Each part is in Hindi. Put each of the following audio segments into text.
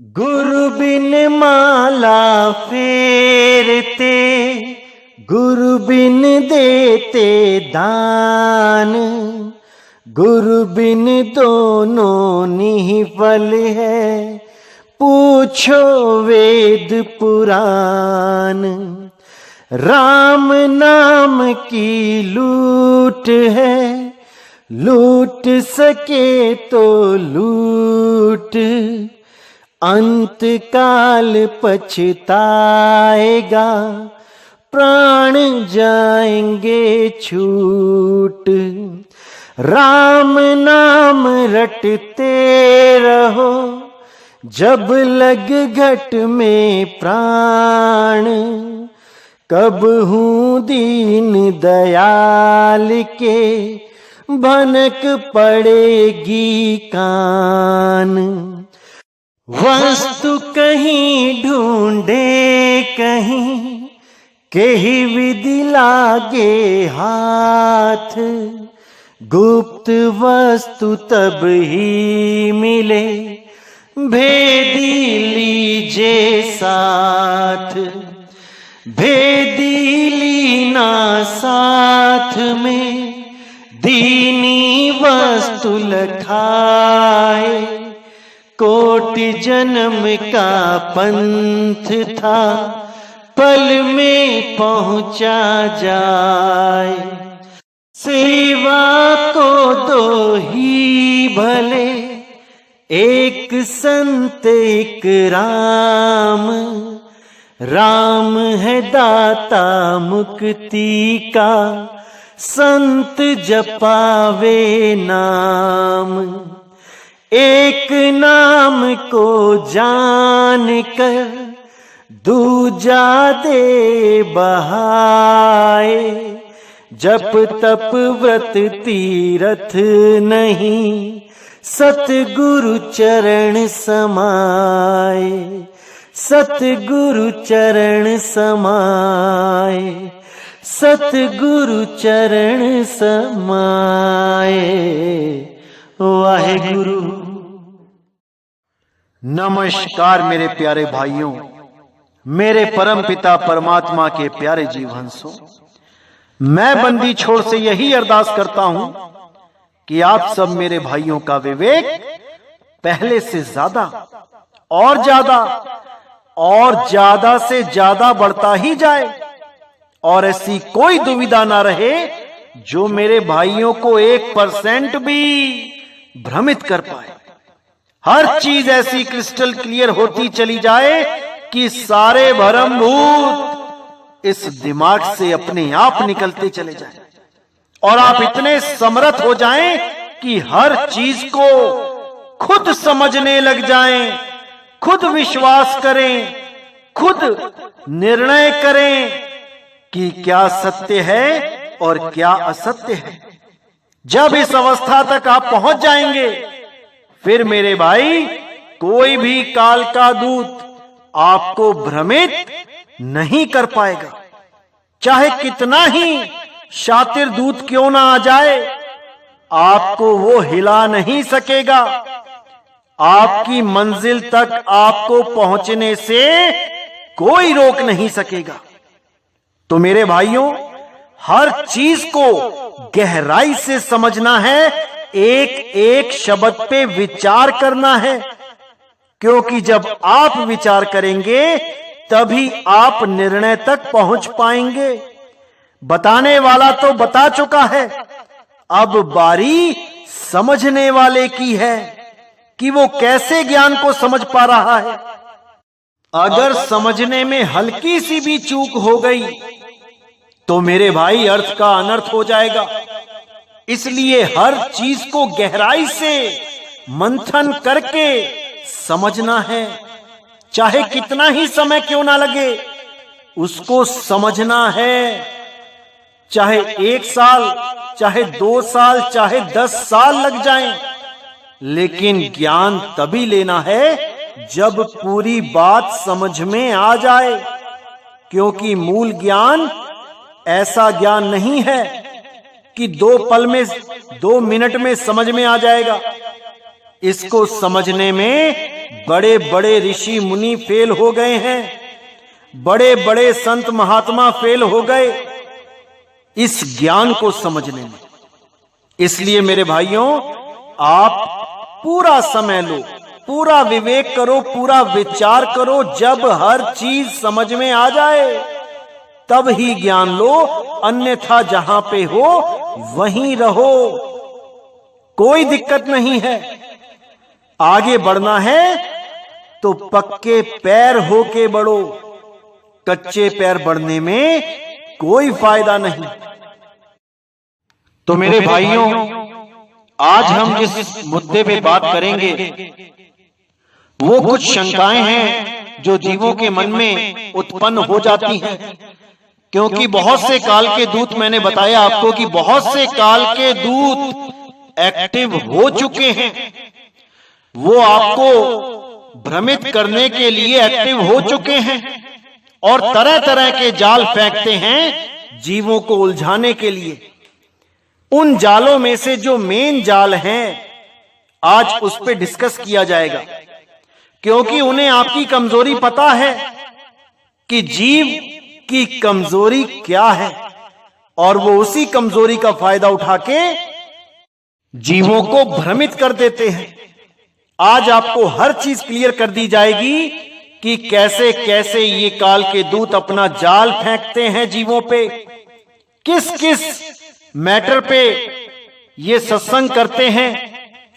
गुरु बिन माला फेरते, गुरु बिन देते दान, गुरु बिन दोनों निष्फल है, पूछो वेद पुराण। राम नाम की लूट है, लूट सके तो लूट, अंत काल पछताएगा, प्राण जाएंगे छूट। राम नाम रटते रहो, जब लग घट में प्राण, कब हूँ दीन दयाल के, भनक पड़ेगी कान। वस्तु कहीं ढूंढे कहीं, कहीं विधि लागे हाथ, गुप्त वस्तु तब ही मिले, भेदी लीजे साथ। भेदी लीना साथ में, दीनी वस्तु लखाए, कोटि जन्म का पंथ था, पल में पहुंचा जाए। सेवा को दो ही भले, एक संत एक राम, राम है दाता मुक्ति का, संत जपावे नाम। एक नाम को जान कर, दूजा दे बहाए, जप तप व्रत तीरथ नहीं, सतगुरु चरण समाए, सतगुरु चरण समाए, सतगुरु चरण समाए। वाहेगुरु। नमस्कार मेरे प्यारे भाइयों, मेरे परम पिता परमात्मा के प्यारे जीव हंसों। मैं बंदी छोड़ से यही अरदास करता हूं कि आप सब मेरे भाइयों का विवेक पहले से ज्यादा और ज्यादा और ज्यादा से ज्यादा बढ़ता ही जाए, और ऐसी कोई दुविधा ना रहे जो मेरे भाइयों को 1% भी भ्रमित कर पाए। हर चीज ऐसी क्रिस्टल क्लियर होती चली जाए कि सारे भरम भूत इस दिमाग से अपने आप निकलते चले जाएं, और आप इतने समर्थ हो जाएं कि हर चीज को खुद समझने लग जाएं, खुद विश्वास करें, खुद निर्णय करें कि क्या सत्य है और क्या असत्य है। जब इस अवस्था तक आप पहुंच जाएंगे, फिर मेरे भाई कोई भी काल का दूत आपको भ्रमित नहीं कर पाएगा। चाहे कितना ही शातिर दूत क्यों ना आ जाए, आपको वो हिला नहीं सकेगा। आपकी मंजिल तक आपको पहुंचने से कोई रोक नहीं सकेगा। तो मेरे भाइयों, हर चीज को गहराई से समझना है, एक एक शब्द पे विचार करना है, क्योंकि जब आप विचार करेंगे तभी आप निर्णय तक पहुंच पाएंगे। बताने वाला तो बता चुका है, अब बारी समझने वाले की है कि वो कैसे ज्ञान को समझ पा रहा है। अगर समझने में हल्की सी भी चूक हो गई तो मेरे भाई अर्थ का अनर्थ हो जाएगा। इसलिए हर चीज को गहराई से मंथन करके समझना है, चाहे कितना ही समय क्यों ना लगे, उसको समझना है। चाहे 1 साल, चाहे 2 साल, चाहे 10 साल लग जाएं, लेकिन ज्ञान तभी लेना है जब पूरी बात समझ में आ जाए, क्योंकि मूल ज्ञान ऐसा ज्ञान नहीं है कि 2 मिनट में समझ में आ जाएगा। इसको समझने में बड़े बड़े ऋषि मुनि फेल हो गए हैं, बड़े बड़े संत महात्मा फेल हो गए इस ज्ञान को समझने में। इसलिए मेरे भाइयों, आप पूरा समय लो, पूरा विवेक करो, पूरा विचार करो। जब हर चीज समझ में आ जाए तब ही ज्ञान लो, अन्यथा जहां पे हो वहीं रहो, कोई दिक्कत नहीं है। आगे बढ़ना है तो पक्के पैर होके बढ़ो, कच्चे पैर बढ़ने में कोई फायदा नहीं। तो मेरे भाइयों, आज हम जिस मुद्दे पे बात करेंगे वो कुछ शंकाएं हैं जो जीवों के मन में उत्पन्न हो जाती हैं, क्योंकि बहुत से काल के दूत, मैंने बताया आपको कि बहुत से काल के दूत एक्टिव हो चुके हैं। वो आपको भ्रमित करने के लिए एक्टिव हो चुके हैं और तरह तरह के जाल फेंकते हैं जीवों को उलझाने के लिए। उन जालों में से जो मेन जाल हैं, आज उस पे डिस्कस किया जाएगा, क्योंकि उन्हें आपकी कमजोरी पता है कि जीव की कमजोरी क्या है, और वो उसी कमजोरी का फायदा उठा के जीवों को भ्रमित कर देते हैं। आज आपको हर चीज क्लियर कर दी जाएगी कि कैसे कैसे ये काल के दूत अपना जाल फेंकते हैं जीवों पे, किस किस मैटर पे ये सत्संग करते हैं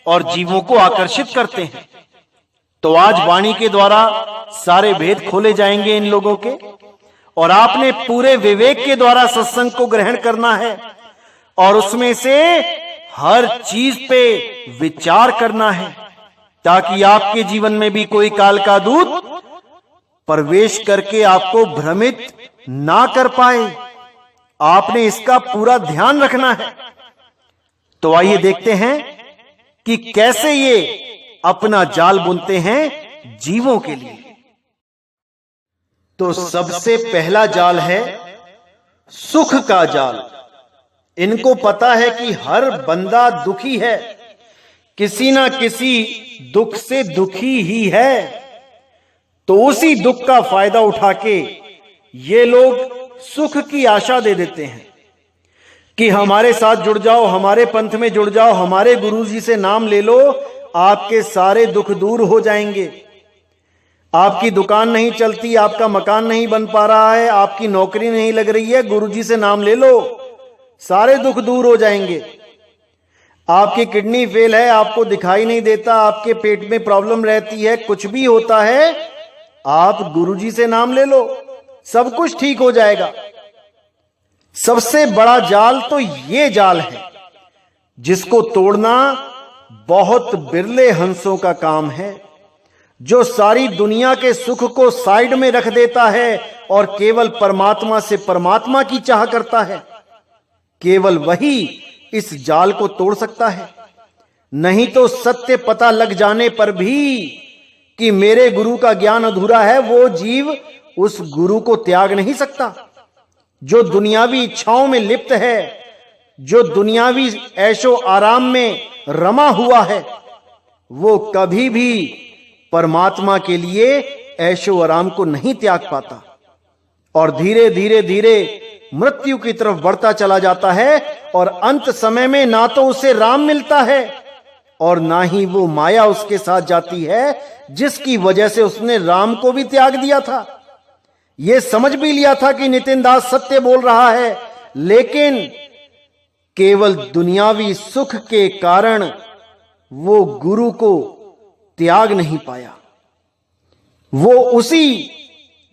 और जीवों को आकर्षित करते हैं। तो आज वाणी के द्वारा सारे भेद खोले जाएंगे इन लोगों के, और आपने पूरे विवेक के द्वारा सत्संग को ग्रहण करना है और उसमें से हर चीज पे विचार करना है, ताकि आपके जीवन में भी कोई काल का दूत प्रवेश करके आपको भ्रमित ना कर पाए। आपने इसका पूरा ध्यान रखना है। तो आइए देखते हैं कि कैसे ये अपना जाल बुनते हैं जीवों के लिए। तो सबसे पहला जाल है सुख का जाल। इनको पता है कि हर बंदा दुखी है, किसी ना किसी दुख से दुखी ही है, तो उसी दुख का फायदा उठा के ये लोग सुख की आशा दे देते हैं कि हमारे साथ जुड़ जाओ, हमारे पंथ में जुड़ जाओ, हमारे गुरुजी से नाम ले लो, आपके सारे दुख दूर हो जाएंगे। आपकी दुकान नहीं चलती, आपका मकान नहीं बन पा रहा है, आपकी नौकरी नहीं लग रही है, गुरुजी से नाम ले लो, सारे दुख दूर हो जाएंगे। आपकी किडनी फेल है, आपको दिखाई नहीं देता, आपके पेट में प्रॉब्लम रहती है, कुछ भी होता है, आप गुरुजी से नाम ले लो, सब कुछ ठीक हो जाएगा। सबसे बड़ा जाल तो ये जाल है जिसको तोड़ना बहुत बिरले हंसों का काम है, जो सारी दुनिया के सुख को साइड में रख देता है और केवल परमात्मा से परमात्मा की चाह करता है। केवल वही इस जाल को तोड़ सकता है, नहीं तो सत्य पता लग जाने पर भी कि मेरे गुरु का ज्ञान अधूरा है, वो जीव उस गुरु को त्याग नहीं सकता। जो दुनियावी इच्छाओं में लिप्त है, जो दुनियावी ऐशो आराम में रमा हुआ है, वो कभी भी परमात्मा के लिए ऐशो आराम को नहीं त्याग पाता और धीरे धीरे धीरे मृत्यु की तरफ बढ़ता चला जाता है। और अंत समय में ना तो उसे राम मिलता है और ना ही वो माया उसके साथ जाती है, जिसकी वजह से उसने राम को भी त्याग दिया था। ये समझ भी लिया था कि नितिन दास सत्य बोल रहा है, लेकिन केवल दुनियावी सुख के कारण वो गुरु को त्याग नहीं पाया। वो उसी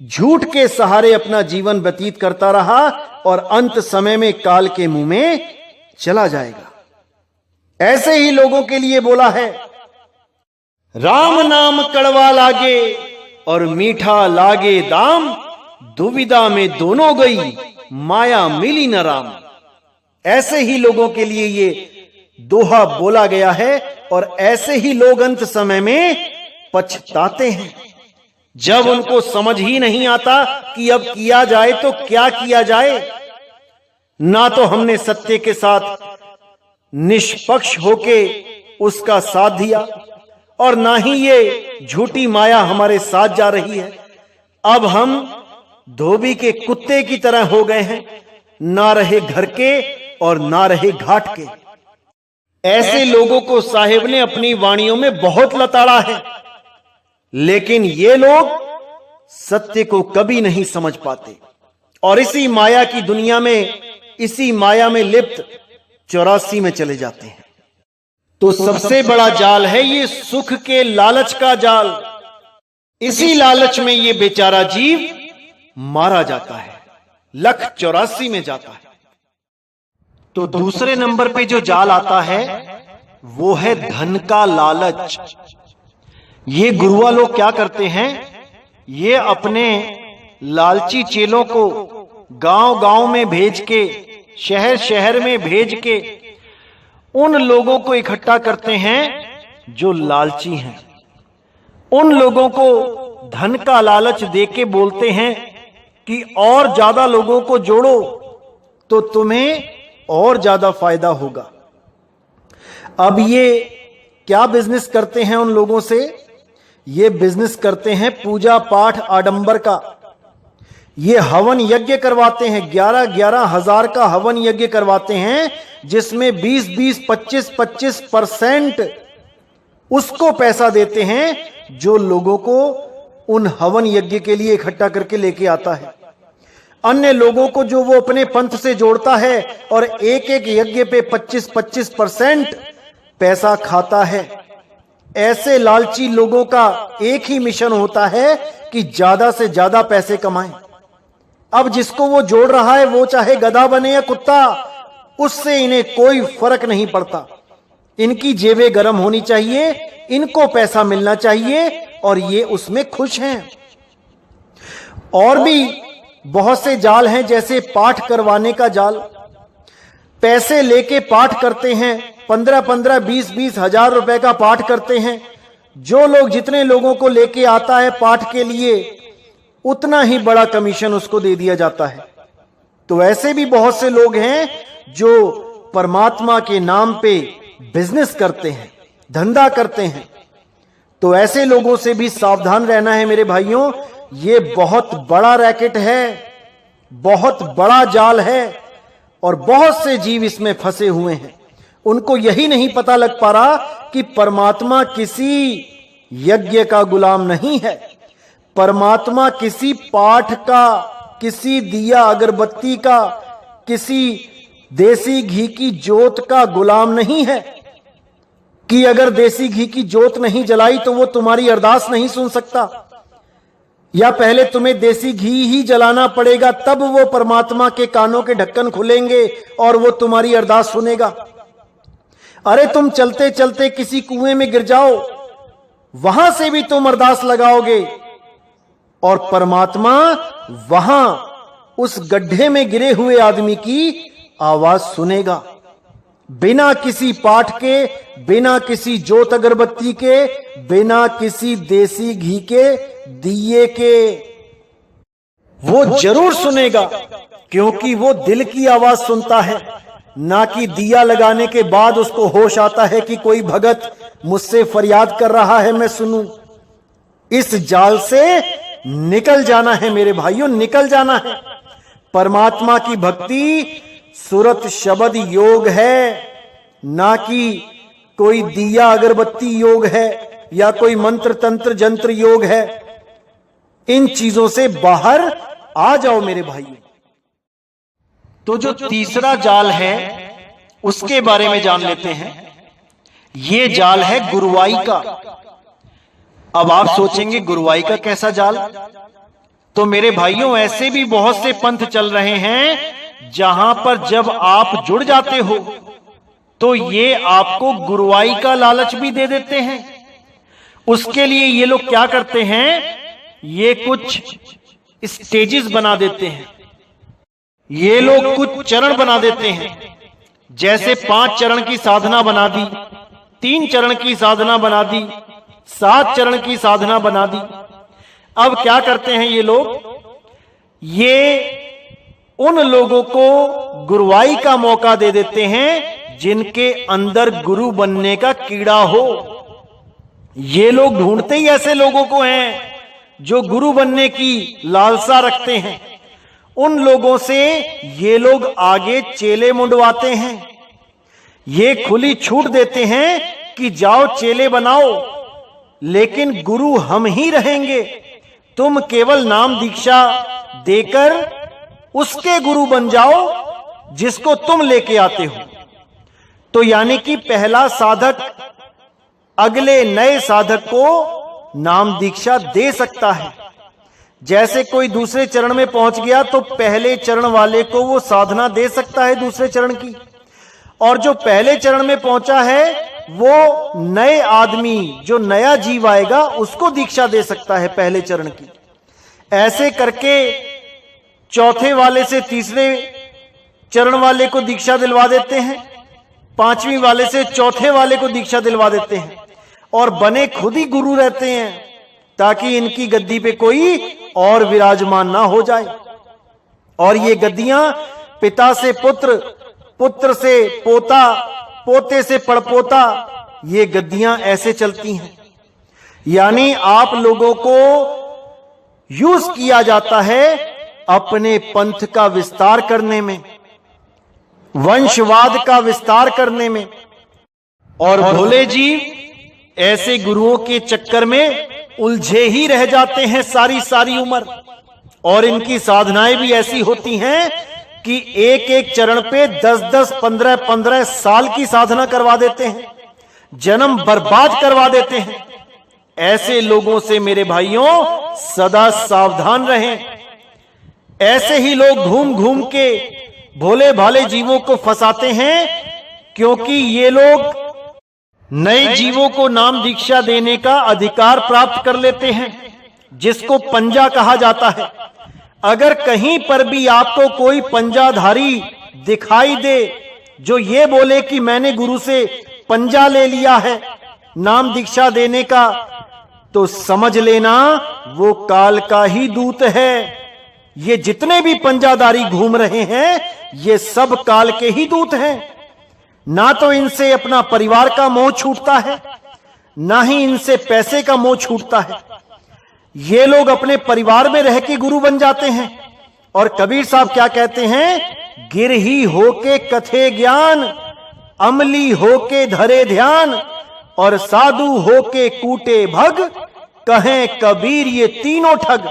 झूठ के सहारे अपना जीवन व्यतीत करता रहा और अंत समय में काल के मुंह में चला जाएगा। ऐसे ही लोगों के लिए बोला है, राम नाम कड़वा लागे और मीठा लागे दाम, दुविधा में दोनों गई माया मिली न राम। ऐसे ही लोगों के लिए ये दोहा बोला गया है और ऐसे ही लोग अंत समय में पछताते हैं, जब उनको समझ ही नहीं आता कि अब किया जाए तो क्या किया जाए। ना तो हमने सत्य के साथ निष्पक्ष होके उसका साथ दिया और ना ही ये झूठी माया हमारे साथ जा रही है। अब हम धोबी के कुत्ते की तरह हो गए हैं, ना रहे घर के और ना रहे घाट के। ऐसे लोगों को साहिब ने अपनी वाणियों में बहुत लताड़ा है, लेकिन ये लोग सत्य को कभी नहीं समझ पाते और इसी माया की दुनिया में, इसी माया में लिप्त 84 में चले जाते हैं। तो सबसे बड़ा जाल है ये सुख के लालच का जाल। इसी लालच में ये बेचारा जीव मारा जाता है, लख 84 में जाता है। तो दूसरे नंबर पे जो जाल आता है वो है धन का लालच। ये गुरुआ लोग क्या करते हैं, ये अपने लालची चेलों को गांव गांव में भेज के, शहर शहर में भेज के उन लोगों को इकट्ठा करते हैं जो लालची हैं। उन लोगों को धन का लालच देके बोलते हैं कि और ज्यादा लोगों को जोड़ो तो तुम्हें और ज्यादा फायदा होगा। अब ये क्या बिजनेस करते हैं उन लोगों से, ये बिजनेस करते हैं पूजा पाठ आडंबर का। ये हवन यज्ञ करवाते हैं, 11-11 हजार का हवन यज्ञ करवाते हैं, जिसमें 20-20, 25-25% उसको पैसा देते हैं जो लोगों को उन हवन यज्ञ के लिए इकट्ठा करके लेके आता है। अन्य लोगों को जो वो अपने पंथ से जोड़ता है और एक एक यज्ञ पे 25-25% पैसा खाता है। ऐसे लालची लोगों का एक ही मिशन होता है कि ज्यादा से ज्यादा पैसे कमाएं। अब जिसको वो जोड़ रहा है वो चाहे गधा बने या कुत्ता, उससे इन्हें कोई फर्क नहीं पड़ता। इनकी जेबें गर्म होनी चाहिए, इनको पैसा मिलना चाहिए और ये उसमें खुश हैं। और भी बहुत से जाल हैं, जैसे पाठ करवाने का जाल। पैसे लेके पाठ करते हैं, 15-15, 20-20 हजार रुपए का पाठ करते हैं। जो लोग जितने लोगों को लेके आता है पाठ के लिए, उतना ही बड़ा कमीशन उसको दे दिया जाता है। तो ऐसे भी बहुत से लोग हैं जो परमात्मा के नाम पे बिजनेस करते हैं, धंधा करते हैं। तो ऐसे लोगों से भी सावधान रहना है मेरे भाइयों। ये बहुत बड़ा रैकेट है, बहुत बड़ा जाल है और बहुत से जीव इसमें फंसे हुए हैं। उनको यही नहीं पता लग पा रहा कि परमात्मा किसी यज्ञ का गुलाम नहीं है, परमात्मा किसी पाठ का, किसी दिया अगरबत्ती का, किसी देसी घी की जोत का गुलाम नहीं है कि अगर देसी घी की जोत नहीं जलाई तो वो तुम्हारी अरदास नहीं सुन सकता, या पहले तुम्हें देसी घी ही जलाना पड़ेगा तब वो परमात्मा के कानों के ढक्कन खुलेंगे और वो तुम्हारी अरदास सुनेगा। अरे तुम चलते चलते किसी कुएं में गिर जाओ, वहां से भी तुम अरदास लगाओगे और परमात्मा वहां उस गड्ढे में गिरे हुए आदमी की आवाज सुनेगा। बिना किसी पाठ के, बिना किसी जोत अगरबत्ती के, बिना किसी देसी घी के, दिए के, वो जरूर सुनेगा, क्योंकि वो दिल की आवाज सुनता है, ना कि दिया लगाने के बाद उसको होश आता है कि कोई भगत मुझसे फरियाद कर रहा है, मैं सुनूं। इस जाल से निकल जाना है मेरे भाइयों, निकल जाना है। परमात्मा की भक्ति सुरत शब्द योग है, ना कि कोई दिया अगरबत्ती योग है या कोई मंत्र तंत्र जंत्र योग है। इन चीजों से बाहर आ जाओ मेरे भाइयों। तो जो तीसरा जाल है उसके बारे में जान लेते हैं। ये जाल है गुरुवाई का। अब आप सोचेंगे गुरुवाई का कैसा जाल? तो मेरे भाइयों, ऐसे भी बहुत से पंथ चल रहे हैं जहां पर जब आप जुड़ जाते हो तो ये आपको गुरुवाई का लालच भी दे देते हैं। उसके लिए ये लोग क्या करते हैं, ये कुछ स्टेजेस बना देते हैं, ये लोग कुछ चरण बना देते हैं। जैसे 5 चरण की साधना बना दी, 3 चरण की साधना बना दी, 7 चरण की साधना बना दी। अब क्या करते हैं ये लोग, ये उन लोगों को गुरुवाई का मौका दे देते हैं जिनके अंदर गुरु बनने का कीड़ा हो। ये लोग ढूंढते ही ऐसे लोगों को हैं जो गुरु बनने की लालसा रखते हैं। उन लोगों से ये लोग आगे चेले मुंडवाते हैं। ये खुली छूट देते हैं कि जाओ चेले बनाओ, लेकिन गुरु हम ही रहेंगे, तुम केवल नाम दीक्षा देकर उसके गुरु बन जाओ जिसको तुम लेके आते हो। तो यानी कि पहला साधक अगले नए साधक को नाम दीक्षा दे सकता है। जैसे कोई दूसरे चरण में पहुंच गया तो पहले चरण वाले को वो साधना दे सकता है दूसरे चरण की, और जो पहले चरण में पहुंचा है वो नए आदमी, जो नया जीव आएगा, उसको दीक्षा दे सकता है पहले चरण की। ऐसे करके चौथे वाले से तीसरे चरण वाले को दीक्षा दिलवा देते हैं, पांचवी वाले से चौथे वाले को दीक्षा दिलवा देते हैं, और बने खुद ही गुरु रहते हैं ताकि इनकी गद्दी पे कोई और विराजमान ना हो जाए। और ये गद्दियां पिता से पुत्र, पुत्र से पोता, पोते से पड़पोता, ये गद्दियां ऐसे चलती हैं। यानी आप लोगों को यूज किया जाता है अपने पंथ का विस्तार करने में, वंशवाद का विस्तार करने में। और भोले जी ऐसे गुरुओं के चक्कर में उलझे ही रह जाते हैं सारी सारी उम्र। और इनकी साधनाएं भी ऐसी होती हैं कि एक एक चरण पे 10-10, 15-15 साल की साधना करवा देते हैं, जन्म बर्बाद करवा देते हैं। ऐसे लोगों से मेरे भाइयों सदा सावधान रहें। ऐसे ही लोग घूम घूम के भोले भाले जीवों को फंसाते हैं, क्योंकि ये लोग नए जीवों को नाम दीक्षा देने का अधिकार प्राप्त कर लेते हैं, जिसको पंजा कहा जाता है। अगर कहीं पर भी आपको कोई पंजाधारी दिखाई दे जो ये बोले कि मैंने गुरु से पंजा ले लिया है नाम दीक्षा देने का, तो समझ लेना वो काल का ही दूत है। ये जितने भी पंजाधारी घूम रहे हैं ये सब काल के ही दूत हैं। ना तो इनसे अपना परिवार का मोह छूटता है, ना ही इनसे पैसे का मोह छूटता है। ये लोग अपने परिवार में रह के गुरु बन जाते हैं। और कबीर साहब क्या कहते हैं, गिर ही होके कथे ज्ञान, अमली होके धरे ध्यान, और साधु होके कूटे भग, कहें कबीर ये तीनों ठग।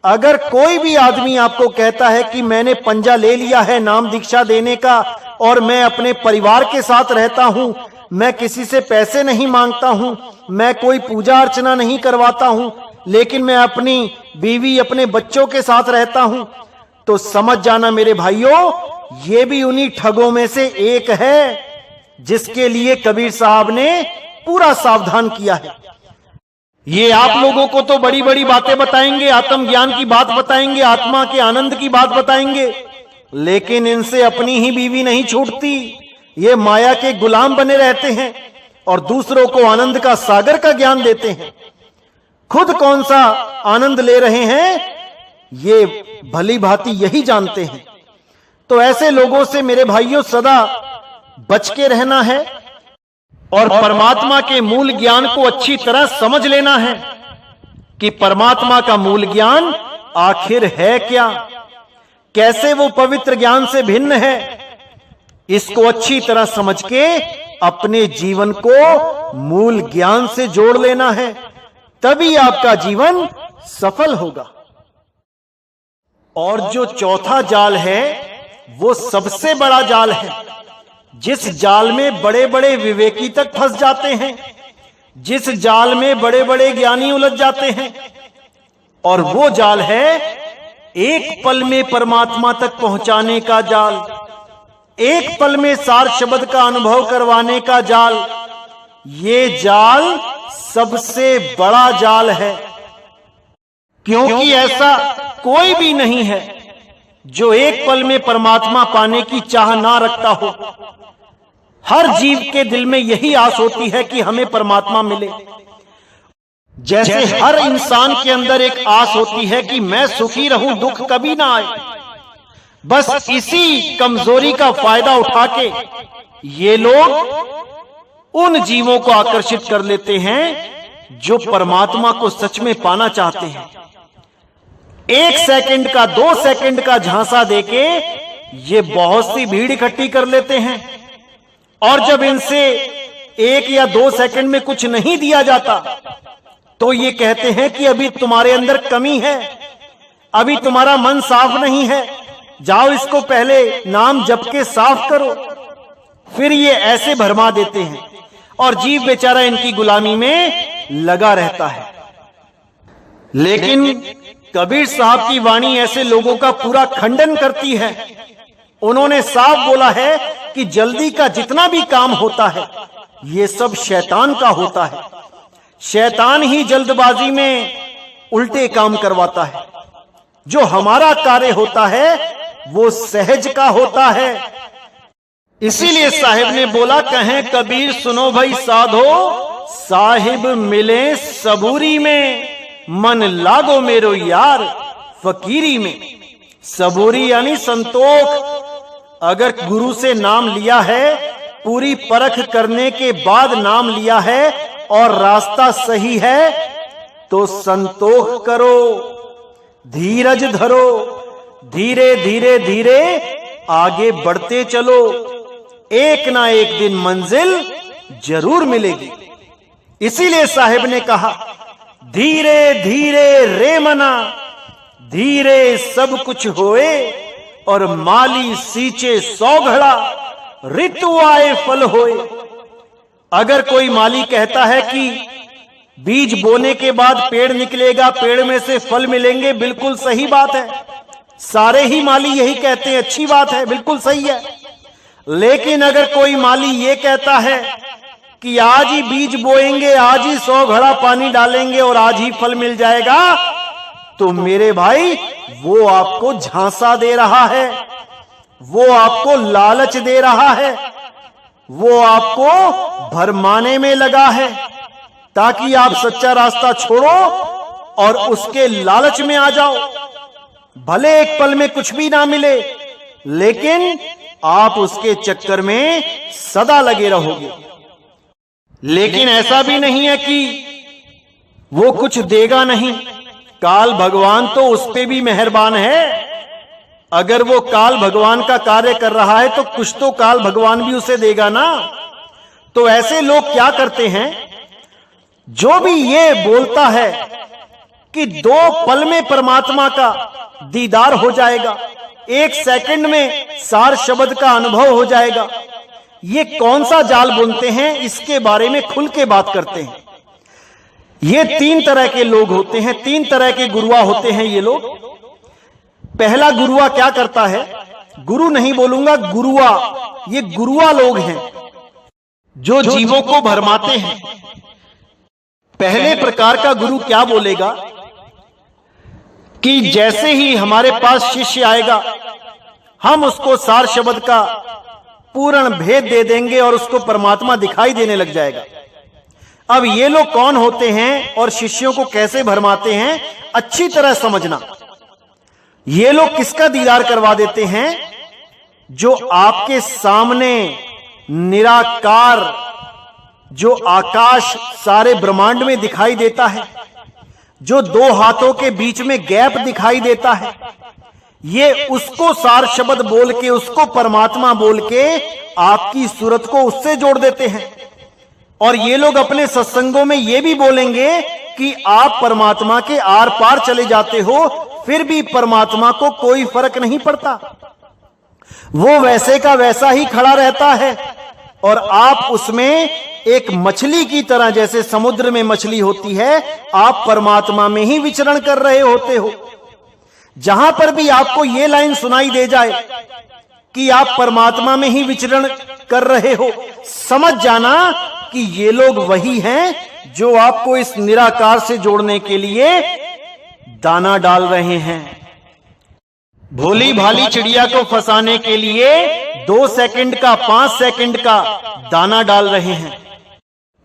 अगर कोई भी आदमी आपको कहता है कि मैंने पंजा ले लिया है नाम दीक्षा देने का और मैं अपने परिवार के साथ रहता हूं, मैं किसी से पैसे नहीं मांगता हूं, मैं कोई पूजा अर्चना नहीं करवाता हूं, लेकिन मैं अपनी बीवी अपने बच्चों के साथ रहता हूं, तो समझ जाना मेरे भाइयों ये भी उन्हीं ठगों में से एक है जिसके लिए कबीर साहब ने पूरा सावधान किया है। ये आप लोगों को तो बड़ी बड़ी बातें बताएंगे, आत्मज्ञान की बात बताएंगे, आत्मा के आनंद की बात बताएंगे, लेकिन इनसे अपनी ही बीवी नहीं छूटती। ये माया के गुलाम बने रहते हैं और दूसरों को आनंद का सागर का ज्ञान देते हैं। खुद कौन सा आनंद ले रहे हैं ये भली भांति यही जानते हैं। तो ऐसे लोगों से मेरे भाइयों सदा बच के रहना है और परमात्मा के मूल ज्ञान को अच्छी तरह समझ लेना है कि परमात्मा का मूल ज्ञान आखिर है क्या, कैसे वो पवित्र ज्ञान से भिन्न है। इसको अच्छी तरह समझ के अपने जीवन को मूल ज्ञान से जोड़ लेना है, तभी आपका जीवन सफल होगा। और जो चौथा जाल है वो सबसे बड़ा जाल है, जिस जाल में बड़े बड़े विवेकी तक फंस जाते हैं, जिस जाल में बड़े बड़े ज्ञानी उलझ जाते हैं, और वो जाल है एक पल में परमात्मा तक पहुंचाने का जाल, एक पल में सार शब्द का अनुभव करवाने का जाल। ये जाल सबसे बड़ा जाल है, क्योंकि ऐसा कोई भी नहीं है जो एक पल में परमात्मा पाने की चाह ना रखता हो। हर जीव के दिल में यही आस होती है कि हमें परमात्मा मिले। जैसे हर इंसान के अंदर एक आस होती है कि मैं सुखी रहूं, दुख कभी ना आए। बस इसी कमजोरी का फायदा उठा के ये लोग उन जीवों को आकर्षित कर लेते हैं जो परमात्मा को सच में पाना चाहते हैं। 1 सेकंड का 2 सेकंड का झांसा देके ये बहुत सी भीड़ इकट्ठी कर लेते हैं, और जब इनसे 1 या 2 सेकंड में कुछ नहीं दिया जाता तो ये कहते हैं कि अभी तुम्हारे अंदर कमी है, अभी तुम्हारा मन साफ नहीं है, जाओ इसको पहले नाम जप के साफ करो। फिर ये ऐसे भरमा देते हैं और जीव बेचारा इनकी गुलामी में लगा रहता है। लेकिन कबीर साहब की वाणी ऐसे लोगों का पूरा खंडन करती है। उन्होंने साफ बोला है कि जल्दी का जितना भी काम होता है ये सब शैतान का होता है। शैतान ही जल्दबाजी में उल्टे काम करवाता है। जो हमारा कार्य होता है वो सहज का होता है। इसीलिए साहिब ने बोला, कहें कबीर सुनो भाई साधो, साहिब मिले सबूरी में, मन लागो मेरो यार फकीरी में। सबूरी यानी संतोख। अगर गुरु से नाम लिया है, पूरी परख करने के बाद नाम लिया है और रास्ता सही है तो संतोख करो, धीरज धरो, धीरे धीरे धीरे आगे बढ़ते चलो, एक ना एक दिन मंजिल जरूर मिलेगी। इसीलिए साहिब ने कहा, धीरे धीरे रे मना, धीरे सब कुछ होए, और माली सींचे 100 घड़ा, ऋतु आए फल होए। अगर कोई माली कहता है कि बीज बोने के बाद पेड़ निकलेगा, पेड़ में से फल मिलेंगे, बिल्कुल सही बात है। सारे ही माली यही कहते हैं, अच्छी बात है, बिल्कुल सही है। लेकिन अगर कोई माली ये कहता है कि आज ही बीज बोएंगे, आज ही 100 घड़ा पानी डालेंगे और आज ही फल मिल जाएगा, तो मेरे भाई वो आपको झांसा दे रहा है, वो आपको लालच दे रहा है, वो आपको भरमाने में लगा है ताकि आप सच्चा रास्ता छोड़ो और उसके लालच में आ जाओ। भले एक पल में कुछ भी ना मिले, लेकिन आप उसके चक्कर में सदा लगे रहोगे। लेकिन ऐसा भी नहीं है कि वो कुछ देगा नहीं। काल भगवान तो उस पे भी मेहरबान है। अगर वो काल भगवान का कार्य कर रहा है तो कुछ तो काल भगवान भी उसे देगा ना। तो ऐसे लोग क्या करते हैं, जो भी ये बोलता है कि 2 पल में परमात्मा का दीदार हो जाएगा, 1 सेकंड में सार शब्द का अनुभव हो जाएगा, ये कौन सा जाल बुनते हैं, इसके बारे में खुल के बात करते हैं। ये 3 तरह के लोग होते हैं, 3 तरह के गुरुआ होते हैं ये लोग। पहला गुरुआ क्या करता है, गुरु नहीं बोलूंगा, गुरुआ, ये गुरुआ लोग हैं जो जीवों को भरमाते हैं। पहले प्रकार का गुरु क्या बोलेगा कि जैसे ही हमारे पास शिष्य आएगा, हम उसको सार शब्द का पूर्ण भेद दे देंगे और उसको परमात्मा दिखाई देने लग जाएगा। अब ये लोग कौन होते हैं और शिष्यों को कैसे भरमाते हैं, अच्छी तरह समझना। ये लोग किसका दीदार करवा देते हैं, जो आपके सामने निराकार, जो आकाश सारे ब्रह्मांड में दिखाई देता है, जो 2 हाथों के बीच में गैप दिखाई देता है, ये उसको सार शब्द बोल के, उसको परमात्मा बोल के आपकी सूरत को उससे जोड़ देते हैं। और ये लोग अपने सत्संगों में ये भी बोलेंगे कि आप परमात्मा के आर पार चले जाते हो, फिर भी परमात्मा को कोई फर्क नहीं पड़ता, वो वैसे का वैसा ही खड़ा रहता है और आप उसमें एक मछली की तरह, जैसे समुद्र में मछली होती है, आप परमात्मा में ही विचरण कर रहे होते हो। जहां पर भी आपको ये लाइन सुनाई दे जाए कि आप परमात्मा में ही विचरण कर रहे हो, समझ जाना कि ये लोग वही हैं जो आपको इस निराकार से जोड़ने के लिए दाना डाल रहे हैं। भोली भाली चिड़िया को फंसाने के लिए 2 सेकंड का, 5 सेकंड का दाना डाल रहे हैं।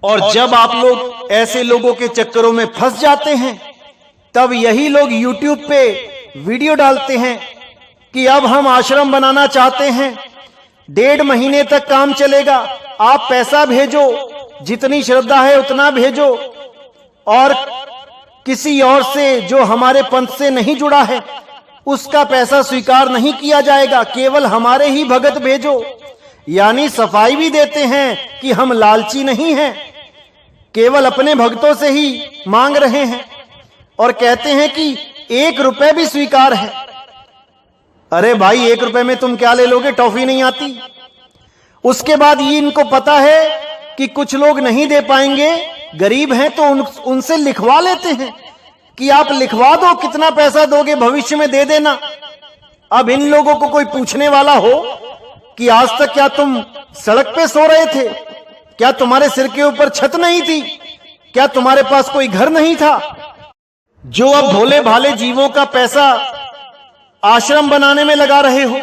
और जब आप लोग ऐसे लोगों के चक्करों में फंस जाते हैं, तब यही लोग YouTube पे वीडियो डालते हैं कि अब हम आश्रम बनाना चाहते हैं, 1.5 महीने तक काम चलेगा, आप पैसा भेजो, जितनी श्रद्धा है उतना भेजो, और किसी और से जो हमारे पंथ से नहीं जुड़ा है उसका पैसा स्वीकार नहीं किया जाएगा, केवल हमारे ही भगत भेजो। यानी सफाई भी देते हैं कि हम लालची नहीं हैं, केवल अपने भक्तों से ही मांग रहे हैं, और कहते हैं कि 1 रुपए भी स्वीकार है। अरे भाई 1 रुपए में तुम क्या ले लोगे, टॉफी नहीं आती। उसके बाद ये इनको पता है कि कुछ लोग नहीं दे पाएंगे, गरीब हैं, तो उनसे लिखवा लेते हैं कि आप लिखवा दो, कितना पैसा दोगे, भविष्य में दे देना। अब इन लोगों को कोई पूछने वाला हो कि आज तक क्या तुम सड़क पे सो रहे थे, क्या तुम्हारे सिर के ऊपर छत नहीं थी, क्या तुम्हारे पास कोई घर नहीं था, जो अब भोले भाले जीवों का पैसा आश्रम बनाने में लगा रहे हो।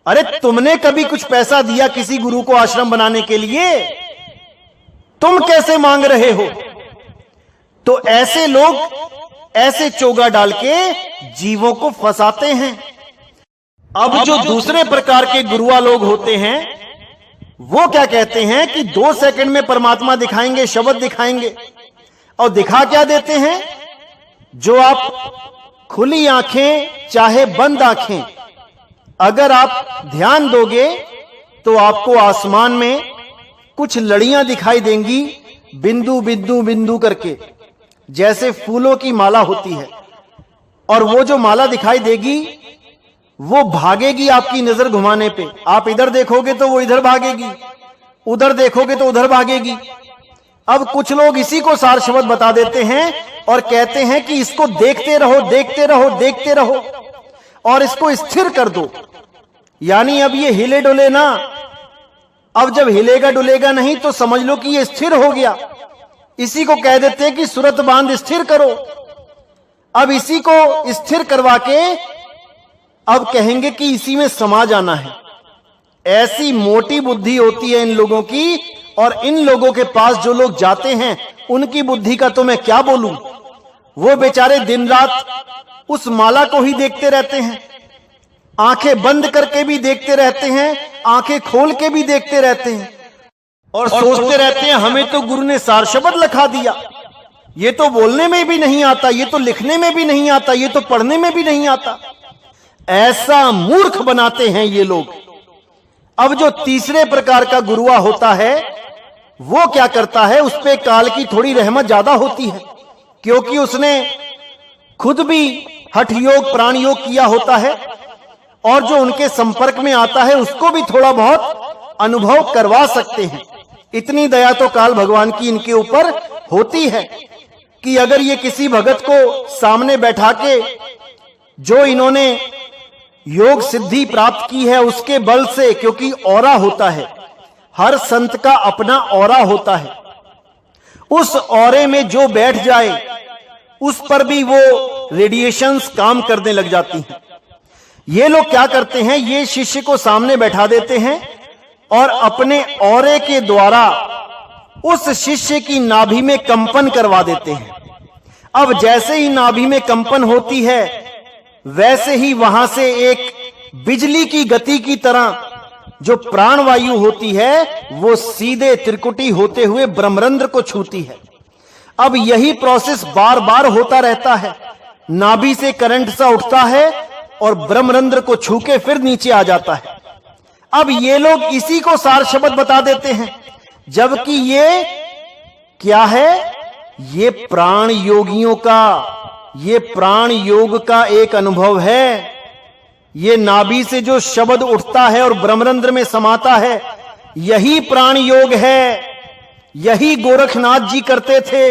अरे तुमने कभी कुछ पैसा दिया किसी गुरु को आश्रम बनाने के लिए? तुम कैसे मांग रहे हो? तो ऐसे लोग ऐसे चोगा डाल के जीवों को फंसाते हैं। अब जो दूसरे प्रकार के गुरुआ लोग होते हैं वो क्या कहते हैं कि 2 सेकंड में परमात्मा दिखाएंगे, शब्द दिखाएंगे, और दिखा क्या देते हैं, जो आप खुली आंखें चाहे बंद आंखें अगर आप ध्यान दोगे तो आपको आसमान में कुछ लड़ियां दिखाई देंगी, बिंदु बिंदु बिंदु करके, जैसे फूलों की माला होती है। और वो जो माला दिखाई देगी वो भागेगी आपकी नजर घुमाने पे। आप इधर देखोगे तो वो इधर भागेगी, उधर देखोगे तो उधर भागेगी। अब कुछ लोग इसी को सार शब्द बता देते हैं और कहते हैं कि इसको देखते रहो, देखते रहो, देखते रहो, और इसको स्थिर कर दो। यानी अब ये हिले डुले ना, अब जब हिलेगा डुलेगा नहीं तो समझ लो कि ये स्थिर हो गया। इसी को कह देते हैं कि सूरत बांध स्थिर करो। अब इसी को स्थिर करवा के अब कहेंगे कि इसी में समा जाना है। ऐसी मोटी बुद्धि होती है इन लोगों की, और इन लोगों के पास जो लोग जाते हैं उनकी बुद्धि का तो मैं क्या बोलूं। वो बेचारे दिन रात उस माला को ही देखते रहते हैं, आंखें बंद करके भी देखते रहते हैं, आंखें खोल के भी देखते रहते हैं, और सोचते रहते हैं हमें तो गुरु ने सार शब्द लिखा दिया, ये तो बोलने में भी नहीं आता, ये तो लिखने में भी नहीं आता, ये तो पढ़ने में भी नहीं आता। ऐसा मूर्ख बनाते हैं ये लोग। अब जो तीसरे प्रकार का गुरुआ होता है वो क्या करता है, उस पे काल की थोड़ी रहमत ज्यादा होती है, क्योंकि उसने खुद भी हठ योग प्राण योग किया होता है, और जो उनके संपर्क में आता है उसको भी थोड़ा बहुत अनुभव करवा सकते हैं। इतनी दया तो काल भगवान की इनके ऊपर होती है कि अगर ये किसी भगत को सामने बैठा के जो इन्होंने योग सिद्धि प्राप्त की है उसके बल से, क्योंकि औरा होता है, हर संत का अपना औरा होता है, उस औरे में जो बैठ जाए उस पर भी वो रेडिएशंस काम करने लग जाती हैं। ये लोग क्या करते हैं, ये शिष्य को सामने बैठा देते हैं और अपने औरे के द्वारा उस शिष्य की नाभि में कंपन करवा देते हैं। अब जैसे ही नाभि में कंपन होती है वैसे ही वहां से एक बिजली की गति की तरह जो प्राणवायु होती है वो सीधे त्रिकुटी होते हुए ब्रह्मरंध्र को छूती है। अब यही प्रोसेस बार बार होता रहता है, नाभि से करंट सा उठता है और ब्रह्मरंध्र को छू के फिर नीचे आ जाता है। अब ये लोग इसी को सार शब्द बता देते हैं, जबकि ये क्या है, ये प्राण योगियों का, ये प्राण योग का एक अनुभव है। ये नाभि से जो शब्द उठता है और ब्रह्मरंध्र में समाता है यही प्राण योग है। यही गोरखनाथ जी करते थे,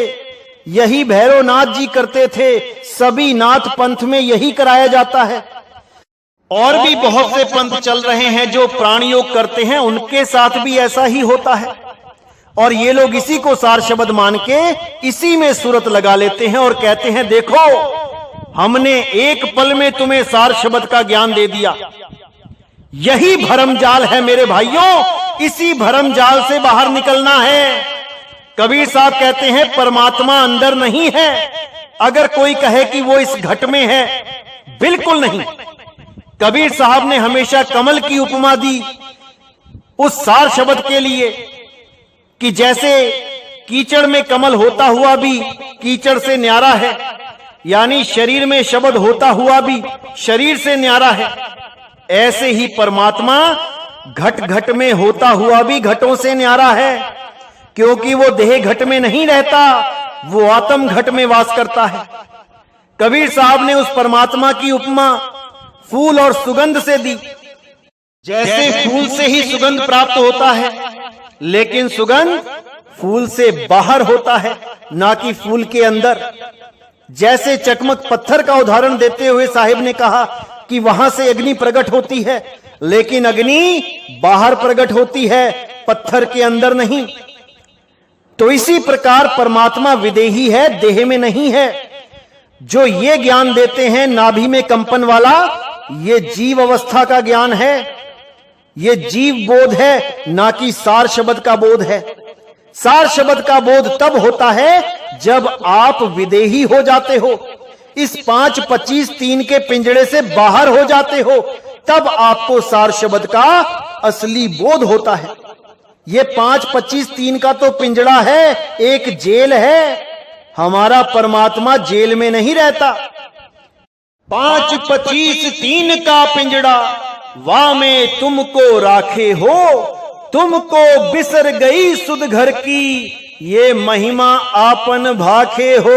यही भैरवनाथ जी करते थे, सभी नाथ पंथ में यही कराया जाता है। और भी बहुत से पंथ चल रहे हैं जो प्राण योग करते हैं, उनके साथ भी ऐसा ही होता है। और ये लोग इसी को सार शब्द मान के इसी में सूरत लगा लेते हैं और कहते हैं देखो हमने एक पल में तुम्हें सार शब्द का ज्ञान दे दिया। यही भरम जाल है मेरे भाइयों, इसी भरम जाल से बाहर निकलना है। कबीर साहब कहते हैं परमात्मा अंदर नहीं है। अगर कोई कहे कि वो इस घट में है, बिल्कुल नहीं। कबीर साहब ने हमेशा कमल की उपमा दी उस सार शब्द के लिए कि जैसे कीचड़ में कमल होता हुआ भी कीचड़ से न्यारा है, यानी शरीर में शब्द होता हुआ भी शरीर से न्यारा है, ऐसे ही परमात्मा घट घट में होता हुआ भी घटों से न्यारा है, क्योंकि वो देह घट में नहीं रहता, वो आत्म घट में वास करता है। कबीर साहब ने उस परमात्मा की उपमा फूल और सुगंध से दी। जैसे फूल से ही सुगंध प्राप्त होता है, लेकिन सुगंध फूल से बाहर होता है, ना कि फूल के अंदर। जैसे चकमक पत्थर का उदाहरण देते हुए साहिब ने कहा कि वहां से अग्नि प्रकट होती है, लेकिन अग्नि बाहर प्रकट होती है, पत्थर के अंदर नहीं। तो इसी प्रकार परमात्मा विदेही है, देह में नहीं है। जो ये ज्ञान देते हैं नाभि में कंपन वाला, ये जीव अवस्था का ज्ञान है, ये जीव बोध है, ना कि सार शब्द का बोध है। सार शब्द का बोध तब होता है जब आप विदेही हो जाते हो, इस 5-25-3 के पिंजड़े से बाहर हो जाते हो, तब आपको सार शब्द का असली बोध होता है। ये 5-25-3 का तो पिंजड़ा है, एक जेल है। हमारा परमात्मा जेल में नहीं रहता। 5-25-3 का पिंजड़ा वाह में तुमको राखे हो, तुमको बिसर गई सुध घर की, ये महिमा आपन भाखे हो।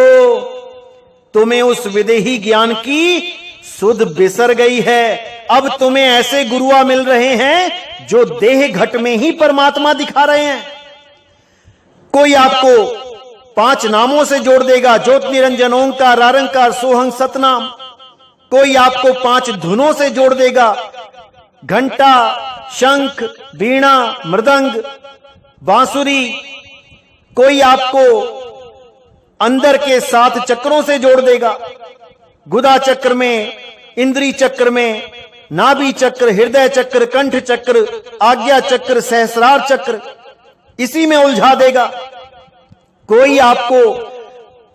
तुम्हें उस विदेही ज्ञान की सुध बिसर गई है। अब तुम्हें ऐसे गुरुआ मिल रहे हैं जो देह घट में ही परमात्मा दिखा रहे हैं। कोई आपको 5 नामों से जोड़ देगा, ज्योत निरंजन ओंकार आरंकार सोहंग सतनाम। कोई आपको 5 धुनों से जोड़ देगा, घंटा शंख वीणा मृदंग बांसुरी। कोई आपको अंदर के 7 चक्रों से जोड़ देगा, गुदा चक्र में, इंद्री चक्र में, नाभि चक्र, हृदय चक्र, कंठ चक्र, आज्ञा चक्र, सहस्रार चक्र, इसी में उलझा देगा। कोई आपको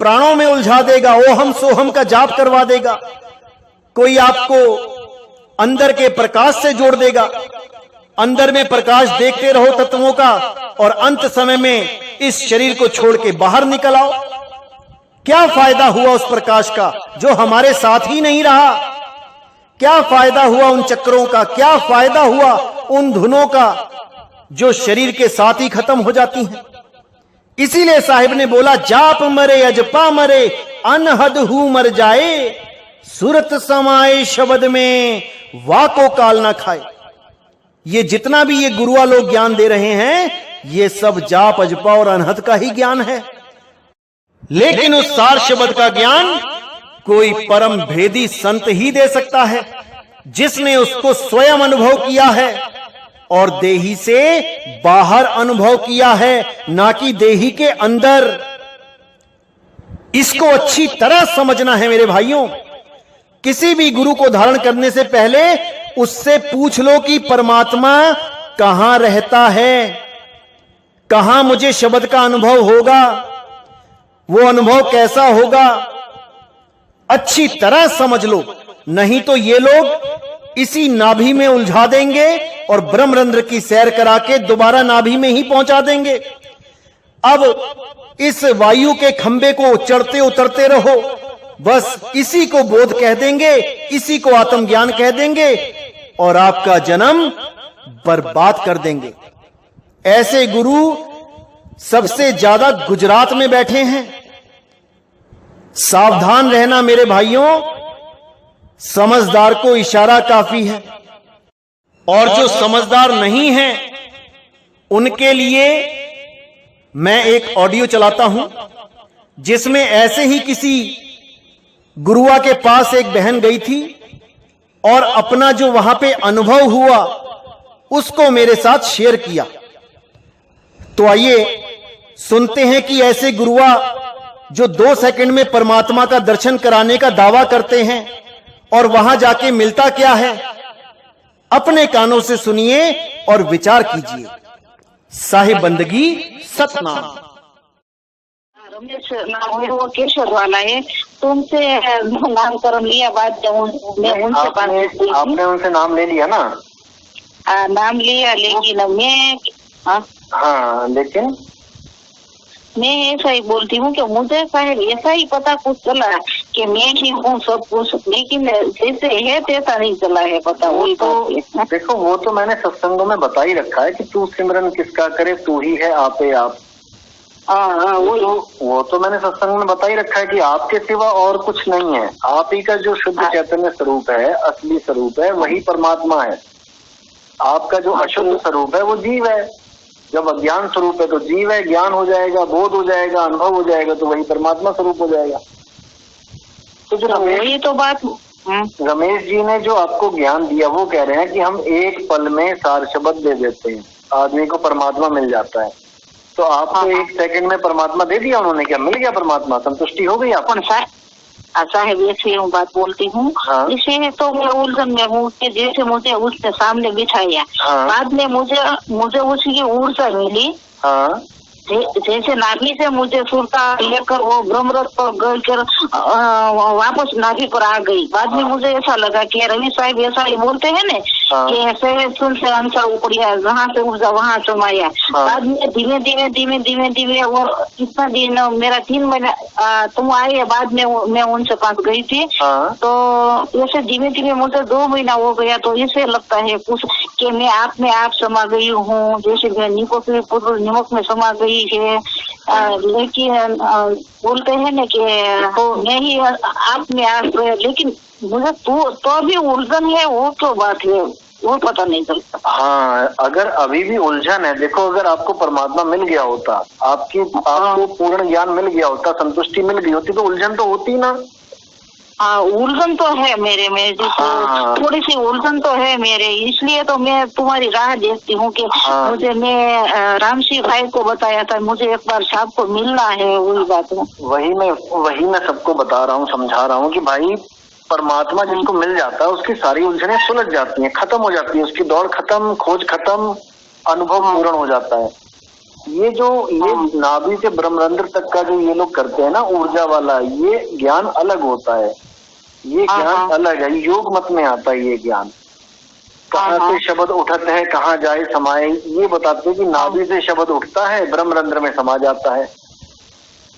प्राणों में उलझा देगा, ओहम सोहम का जाप करवा देगा। कोई आपको अंदर के प्रकाश से जोड़ देगा, अंदर में प्रकाश देखते रहो तत्वों का, और अंत समय में इस शरीर को छोड़ के बाहर निकल आओ। क्या फायदा हुआ उस प्रकाश का जो हमारे साथ ही नहीं रहा? क्या फायदा हुआ उन चक्रों का? क्या फायदा हुआ उन धुनों का जो शरीर के साथ ही खत्म हो जाती हैं? इसीलिए साहिब ने बोला, जाप मरे अजपा मरे अनहद हु मर जाए, सूरत समाए शब्द में वाको काल ना खाए। ये जितना भी ये गुरुआ लोग ज्ञान दे रहे हैं, ये सब जाप अजपा और अनहद का ही ज्ञान है। लेकिन उस सार शब्द का ज्ञान कोई परम भेदी संत ही दे सकता है, जिसने उसको स्वयं अनुभव किया है और देही से बाहर अनुभव किया है, ना कि देही के अंदर। इसको अच्छी तरह समझना है मेरे भाइयों। किसी भी गुरु को धारण करने से पहले उससे पूछ लो कि परमात्मा कहां रहता है, कहां मुझे शब्द का अनुभव होगा, वो अनुभव कैसा होगा, अच्छी तरह समझ लो। नहीं तो ये लोग इसी नाभि में उलझा देंगे और ब्रह्मरंध्र की सैर करा के दोबारा नाभि में ही पहुंचा देंगे। अब इस वायु के खंबे को चढ़ते उतरते रहो, बस इसी को बोध कह देंगे, इसी को आत्मज्ञान कह देंगे और आपका जन्म बर्बाद कर देंगे। ऐसे गुरु सबसे ज्यादा गुजरात में बैठे हैं। सावधान रहना मेरे भाइयों, समझदार को इशारा काफी है, और जो समझदार नहीं है उनके लिए मैं एक ऑडियो चलाता हूं, जिसमें ऐसे ही किसी गुरुआ के पास एक बहन गई थी और अपना जो वहां पे अनुभव हुआ उसको मेरे साथ शेयर किया। तो आइए सुनते हैं कि ऐसे गुरुआ जो 2 सेकंड में परमात्मा का दर्शन कराने का दावा करते हैं और वहां जाके मिलता क्या है। अपने कानों से सुनिए और विचार कीजिए। साहिब बंदगी सतनाम। रमेश नाम है, वो केशर वाला है। तो उनसे नामकरण लिया, बात मैं उनसे बात की थी। आपने उनसे नाम ले लिया ना? नाम लिया, लेकिन मैं हाँ, लेकिन मैं ऐसा ही बोलती हूँ कि मुझे साहब ऐसा ही पता कुछ चला कि मैं ही हूँ सब कुछ, लेकिन जैसे है तैसा नहीं चला है पता। वो वही तो देखो, वो तो मैंने सत्संगों में बता ही रखा है कि तू सिमरन किसका करे, तू ही है आपे आप। वो तो मैंने सत्संग में बता ही रखा है कि आपके सिवा और कुछ नहीं है। आप ही का जो शुद्ध चैतन्य स्वरूप है, असली स्वरूप है, वही परमात्मा है। आपका जो अशुद्ध स्वरूप है वो जीव है। जब अज्ञान स्वरूप है तो जीव है, ज्ञान हो जाएगा, बोध हो जाएगा, अनुभव हो जाएगा तो वही परमात्मा स्वरूप हो जाएगा। तो जो वही तो बात रमेश जी ने जो आपको ज्ञान दिया, वो कह रहे हैं कि हम एक पल में सार शब्द दे देते हैं, आदमी को परमात्मा मिल जाता है। तो आपको एक सेकंड में परमात्मा दे दिया उन्होंने, क्या मिल गया परमात्मा, संतुष्टि हो गई आपको? साहब ऐसे हूँ बात बोलती हूँ, इसे तो मैं उलझन में हूँ कि जैसे मुझे उसने सामने बिठाया, बाद में मुझे उसी की ऊर्जा मिली। जैसे नाभि से मुझे सुरता लेकर वो ब्रह्मरथ पर गकर वापस नाभि पर आ गई। बाद में मुझे ऐसा लगा कि रवि साहब ऐसा ही बोलते हैं ना कि ऐसे सुन से अंतर उपड़िया, जहाँ से ऊर्जा वहाँ समाया। बाद में धीमे धीमे और कितना दिन, मेरा 3 महीना तुम आए, बाद में मैं उनसे पास गई थी। तो ऐसे धीमे धीमे मुझे 2 महीना हो गया। तो इसे लगता है कुछ कि मैं आप में आप समा गई हूँ, जैसे मैं नमक में समा गई है। लेकिन बोलते हैं ना कि मैं ही आप में आप, लेकिन मुझे तो भी उलझन है, वो तो बात है, वो पता नहीं चलता। हाँ, अगर अभी भी उलझन है, देखो अगर आपको परमात्मा मिल गया होता, आपको पूर्ण ज्ञान मिल गया होता, संतुष्टि मिल गई होती, तो उलझन तो होती ना। उलझन तो है मेरे में, थोड़ी सी उलझन तो है मेरे, इसलिए तो मैं तुम्हारी राह देखती हूँ कि मैं रामसिंह भाई को बताया था, मुझे एक बार साहब को मिलना है, वही बात है। वही मैं सबको बता रहा हूँ, समझा रहा हूँ कि भाई परमात्मा जिसको मिल जाता है उसकी सारी उलझनें सुलझ जाती हैं, खत्म हो जाती है, उसकी दौड़ खत्म, खोज खत्म, अनुभव पूर्ण हो जाता है। ये नाभि से ब्रह्मरंध्र तक का जो ये लोग करते हैं ना ऊर्जा वाला, ये ज्ञान अलग होता है। ये ज्ञान अलग है, योग मत में आता है ये ज्ञान। कहाँ से शब्द उठत है, कहाँ जाए समाये, ये बताते हैं कि नाभि से शब्द उठता है, ब्रह्मरंध्र में समा जाता है।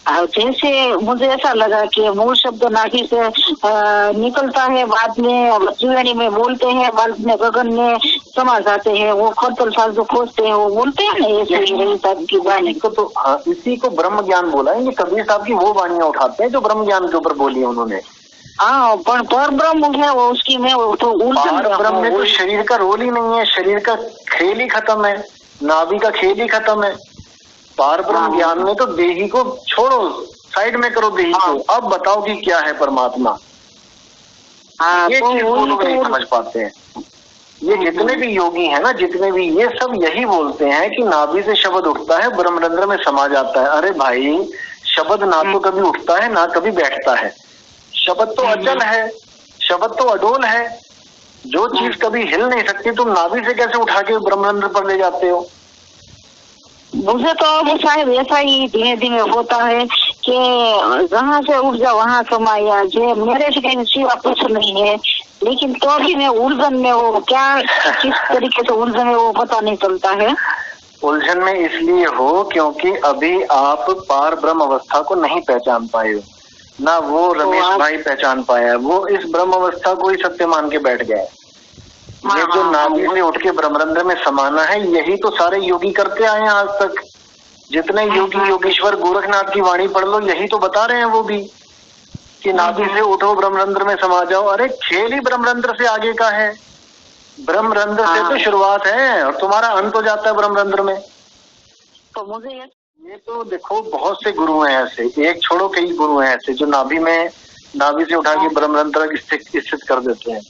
जैसे मुझे ऐसा लगा कि मूल शब्द नाभि से निकलता है, बाद में त्रिवेणी में बोलते हैं, बाद में गगन में समा जाते हैं, वो खरतल साल जो खोजते हैं वो बोलते हैं ना, ऐसे की वाणी को। तो इसी को ब्रह्म ज्ञान बोला है। ये कबीर साहब की वो वाणियां उठाते हैं जो ब्रह्म ज्ञान के ऊपर बोली है उन्होंने। पर ब्रह्म है वो, उसकी में वो तो ब्रह्म में तो शरीर का रोल ही नहीं है, शरीर का खेल ही खत्म है, नाभि का खेल ही खत्म है। पार ब्रह्म ज्ञान में तो देही को छोड़ो, साइड में करो देही को, अब बताओ कि क्या है परमात्मा। ये चीज वो लोग नहीं समझ पाते हैं। ये जितने भी योगी हैं ना, जितने भी, ये सब यही बोलते हैं कि नाभि से शब्द उठता है, ब्रह्मरंध्र में समा जाता है। अरे भाई, शब्द ना तो कभी उठता है ना कभी बैठता है। शब्द तो अचल है, शब्द तो अडोल है। जो चीज कभी हिल नहीं सकती, तुम नाभि से कैसे उठा के ब्रह्मरंध्र पर ले जाते हो? मुझे तो अब शायद ऐसा ही धीमे धीमे होता है कि जहाँ से ऊर्जा वहाँ समाया, जो मेरे से कहीं सिवा कुछ नहीं है, लेकिन तो भी मैं उलझन में हो, क्या किस तरीके से उलझन में वो पता नहीं चलता है। उलझन में इसलिए हो क्योंकि अभी आप पार ब्रह्म अवस्था को नहीं पहचान पाए हो ना, वो रमेश भाई पहचान पाया, वो इस ब्रह्म अवस्था को ही सत्य मान के बैठ गए। ये जो नाभि से उठ के ब्रह्मरंध्र में समाना है, यही तो सारे योगी करते आए हैं आज तक। जितने योगी योगेश्वर गोरखनाथ की वाणी पढ़ लो, यही तो बता रहे हैं वो भी कि नाभि से उठो ब्रह्मरंध्र में समा जाओ। अरे खेल ही ब्रह्मरंध्र से आगे का है, ब्रह्मरंध्र से तो शुरुआत है और तुम्हारा अंत हो जाता है ब्रह्मरंध्र में। तो मुझे ये तो देखो, बहुत से गुरु हैं ऐसे, एक छोड़ो कई गुरु हैं ऐसे जो नाभि से उठा के ब्रह्मरंध्र स्थित कर देते हैं।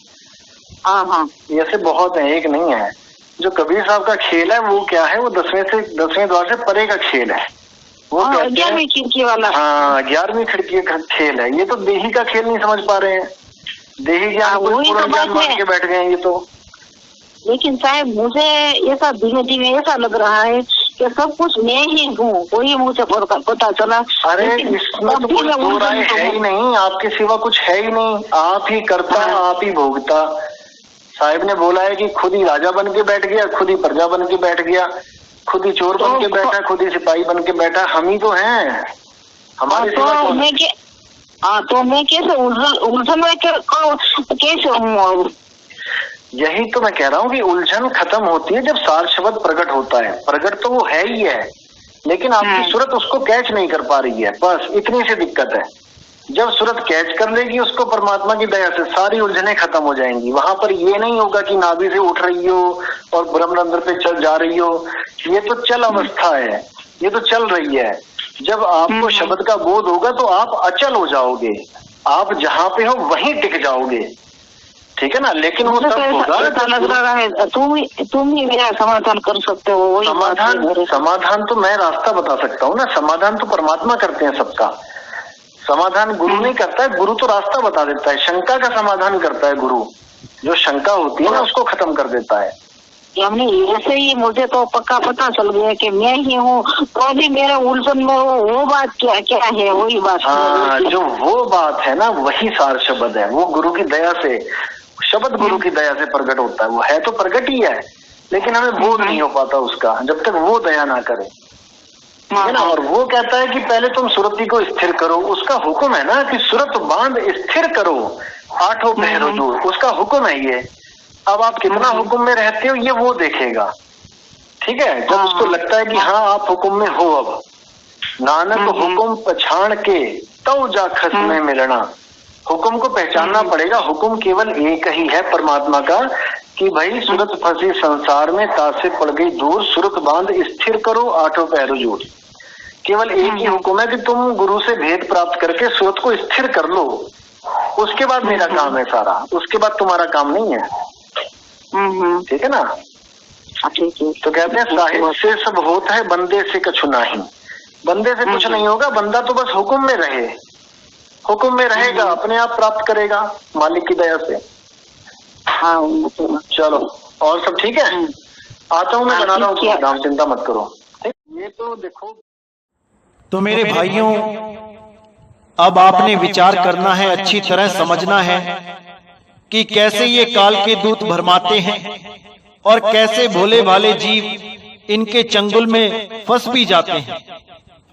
ऐसे बहुत है, एक नहीं है। जो कबीर साहब का खेल है वो क्या है, वो 10वें द्वार से परे का खेल है। वो 11वीं खिड़की वाला। 11वीं खिड़की का खेल है। ये तो देही का खेल नहीं समझ पा रहे हैं, देही ज्ञान को पूर्ण ज्ञान मान के बैठ गए हैं ये तो। लेकिन साहब मुझे ऐसा धीमे धीमे ऐसा लग रहा है कि सब कुछ मैं ही हूँ, कोई मुझे पता चला। अरे इसमें तो कुछ दो राय है ही नहीं, आपके सिवा कुछ है ही नहीं। आप ही करता, आप ही भोगता। साहिब ने बोला है कि खुद ही राजा बन के बैठ गया, खुद ही प्रजा बन के बैठ गया। खुद ही चोर बन के बैठा, खुद ही सिपाही बन के बैठा, हम ही तो हैं, हमारे सिवा कौन? तो मैं कैसे उलझन में कैसे हूँ? यही तो मैं कह रहा हूँ कि उलझन खत्म होती है जब सार शब्द प्रकट होता है। प्रकट तो वो है ही है, लेकिन आपकी सूरत उसको कैच नहीं कर पा रही है, बस इतनी सी दिक्कत है। जब सूरत कैच कर लेगी उसको परमात्मा की दया से, सारी उलझनें खत्म हो जाएंगी। वहां पर ये नहीं होगा कि नाभि से उठ रही हो और ब्रह्मरंध्र पे चल जा रही हो, ये तो चल अवस्था है, ये तो चल रही है। जब आपको शब्द का बोध होगा तो आप अचल हो जाओगे, आप जहाँ पे हो वहीं टिक जाओगे, ठीक है ना। लेकिन वो तब होगा, लग रहा है तुम ही मेरा समाधान कर सकते हो। समाधान तो मैं रास्ता बता सकता हूँ ना, समाधान तो परमात्मा करते हैं सबका, समाधान गुरु नहीं करता है, गुरु तो रास्ता बता देता है। शंका का समाधान करता है गुरु, जो शंका होती है ना उसको खत्म कर देता है। हमने ऐसे ही, मुझे तो पक्का पता चल गया कि मैं ही हूँ, तो भी मेरा उलझन में वो बात क्या है, वही बात। हाँ, जो वो बात है ना वही सार शब्द है, वो गुरु की दया से, शब्द गुरु की दया से प्रकट होता है। वो है तो प्रकट ही है, लेकिन हमें बोध नहीं हो पाता उसका जब तक वो दया ना करे, है ना। और वो कहता है कि पहले तुम सुरति को स्थिर करो, उसका हुक्म है ना कि सुरत बांध स्थिर करो, आठों पहरों दूर, उसका हुक्म है ये। अब आप कितना हुक्म में रहते हो ये वो देखेगा, ठीक है। जब उसको लगता है कि हाँ आप हुक्म में हो, अब नानक हुक्म पछाण के तौ जा खस में मिलना, हुक्म को पहचानना पड़ेगा। हुक्म केवल एक ही है परमात्मा का कि भाई सूरत फंसी संसार में, तासे पड़ गई दूर, सूरत बांध स्थिर करो, आठों पैरों जोड़। केवल एक ही हुक्म है कि तुम गुरु से भेद प्राप्त करके सूरत को स्थिर कर लो, उसके बाद मेरा काम है सारा, उसके बाद तुम्हारा काम नहीं है, ठीक है ना। तो कहते हैं साहिब से सब होता है, बंदे से कछु नहीं। बंदे से कुछ नहीं होगा, बंदा तो बस हुक्म में रहे, हुक्म में रहेगा, अपने आप प्राप्त करेगा मालिक की दया से। हाँ चलो, और सब ठीक है, आता हूँ मैं, बना रहा हूँ काम, चिंता मत करो। ये तो देखो, तो मेरे भाइयों, अब आपने विचार करना है, अच्छी तरह समझना है कि कैसे ये काल के दूत भरमाते हैं और कैसे भोले भाले जीव इनके चंगुल में फंस भी जाते हैं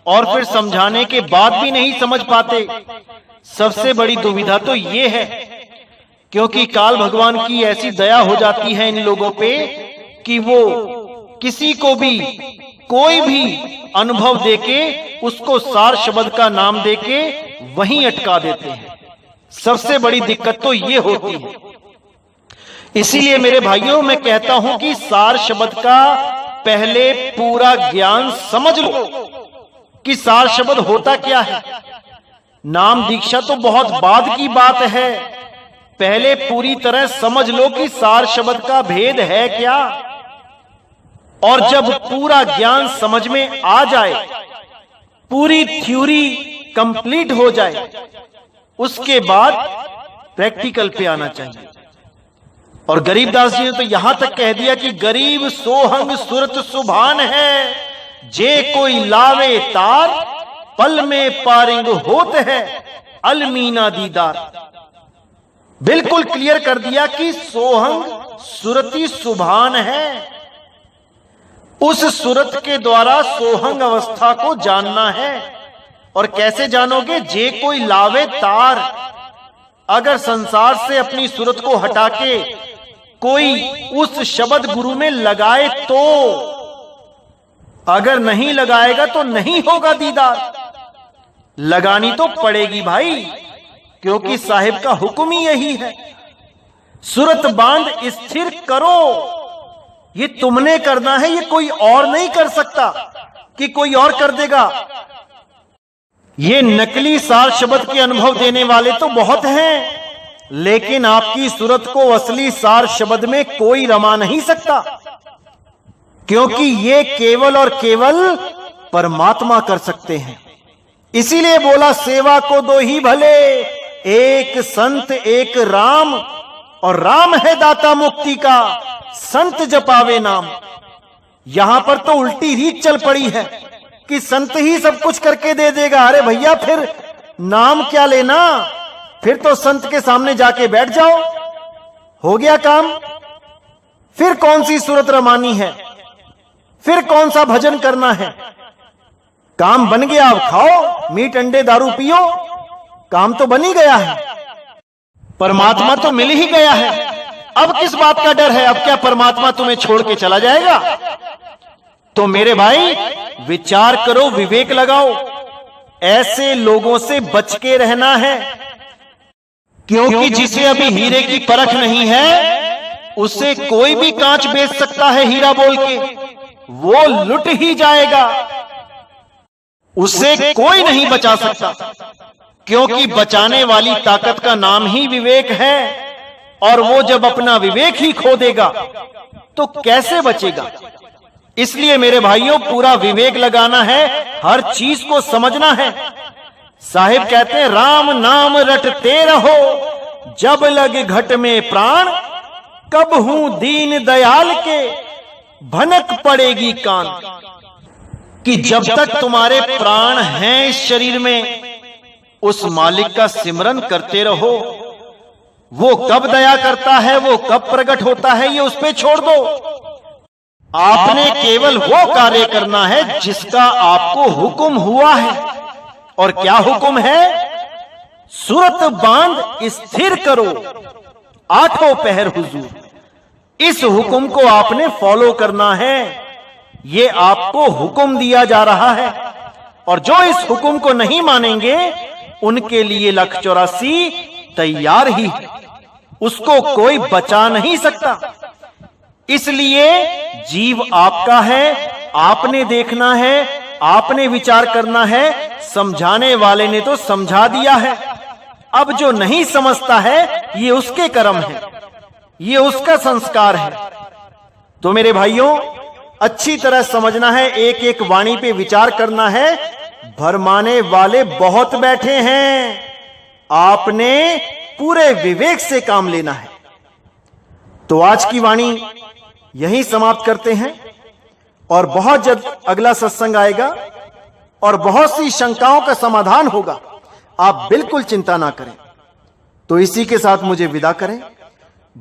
और फिर समझाने के बाद भी नहीं समझ पाते। सबसे बड़ी दुविधा तो ये है क्योंकि काल भगवान की ऐसी दया हो जाती है इन लोगों पे कि वो किसी को भी कोई भी अनुभव देके उसको सार शब्द का नाम देके वहीं अटका देते हैं। सबसे बड़ी दिक्कत तो ये होती है। इसीलिए मेरे भाइयों, मैं कहता हूं कि सार शब्द का पहले पूरा ज्ञान समझ लो कि सार शब्द होता क्या है। नाम दीक्षा तो बहुत बाद की बात है, पहले पूरी तरह समझ लो कि सार शब्द का भेद है क्या। और जब पूरा ज्ञान समझ में आ जाए, पूरी थ्योरी कंप्लीट हो जाए, उसके बाद प्रैक्टिकल पे आना चाहिए। और गरीबदास जी ने तो यहां तक कह दिया कि गरीब सोहंग सुरत सुभान है, जे कोई लावे तार, पल में पारिंग होत है अलमीना दीदार। बिल्कुल क्लियर कर दिया कि सोहंग सुरति सुभान है, उस सुरत के द्वारा सोहंग अवस्था को जानना है। और कैसे जानोगे? जे कोई लावे तार, अगर संसार से अपनी सुरत को हटा के कोई उस शब्द गुरु में लगाए तो, अगर नहीं लगाएगा तो नहीं होगा दीदार। लगानी तो पड़ेगी भाई, क्योंकि साहिब का हुक्म ही यही है, सुरत बांध स्थिर करो। ये तुमने करना है, ये कोई और नहीं कर सकता कि कोई और कर देगा। ये नकली सार शब्द के अनुभव देने वाले तो बहुत हैं, लेकिन आपकी सूरत को असली सार शब्द में कोई रमा नहीं सकता, क्योंकि ये केवल और केवल परमात्मा कर सकते हैं। इसीलिए बोला सेवा को दो ही भले, एक संत एक राम, और राम है दाता मुक्ति का, संत जपावे नाम। यहां पर तो उल्टी रीत चल पड़ी है कि संत ही सब कुछ करके दे देगा। अरे भैया, फिर नाम क्या लेना, फिर तो संत के सामने जाके बैठ जाओ, हो गया काम। फिर कौन सी सूरत रमानी है, फिर कौन सा भजन करना है? काम बन गया, अब खाओ, मीट अंडे दारू पियो, काम तो बन ही गया है, परमात्मा तो मिल ही गया है। अब किस बात का डर है? अब क्या परमात्मा तुम्हें छोड़ के चला जाएगा? तो मेरे भाई विचार करो, विवेक लगाओ, ऐसे लोगों से बच के रहना है, क्योंकि जिसे अभी हीरे की परख नहीं है उसे कोई भी कांच बेच सकता है हीरा बोल के, वो लुट ही जाएगा, उसे कोई नहीं बचा सकता, क्योंकि बचाने वाली ताकत का नाम ही विवेक है, और वो जब अपना विवेक ही खो देगा तो कैसे बचेगा? इसलिए मेरे भाइयों पूरा विवेक लगाना है, हर चीज को समझना है। साहिब कहते हैं राम नाम रटते रहो, जब लगे घट में प्राण, कब हूं दीन दयाल के, भनक पड़ेगी कान। कि जब तक तुम्हारे प्राण हैं इस शरीर में, उस मालिक का सिमरन करते रहो। वो कब दया करता है, वो कब प्रकट होता है, ये उस पे छोड़ दो। आपने केवल वो कार्य करना है जिसका आपको हुक्म हुआ है। और क्या हुक्म है? सूरत बांध स्थिर करो, आठों पहर हुजूर। इस हुक्म को आपने फॉलो करना है, ये आपको हुक्म दिया जा रहा है। और जो इस हुक्म को नहीं मानेंगे उनके लिए 184 तैयार ही है, उसको कोई बचा नहीं सकता। इसलिए जीव आपका है, आपने देखना है, आपने विचार करना है। समझाने वाले ने तो समझा दिया है, अब जो नहीं समझता है ये उसके कर्म है, ये उसका संस्कार है। तो मेरे भाइयों अच्छी तरह समझना है, एक एक वाणी पे विचार करना है। भरमाने वाले बहुत बैठे हैं, आपने पूरे विवेक से काम लेना है। तो आज की वाणी यहीं समाप्त करते हैं, और बहुत जल्द अगला सत्संग आएगा और बहुत सी शंकाओं का समाधान होगा, आप बिल्कुल चिंता ना करें। तो इसी के साथ मुझे विदा करें।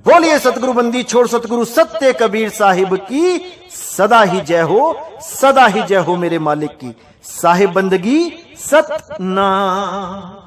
बोलिए सतगुरु बंदी छोड़ सतगुरु सत्य कबीर साहिब की सदा ही जय हो, सदा ही जय हो मेरे मालिक की। साहिब बंदगी सतनाम।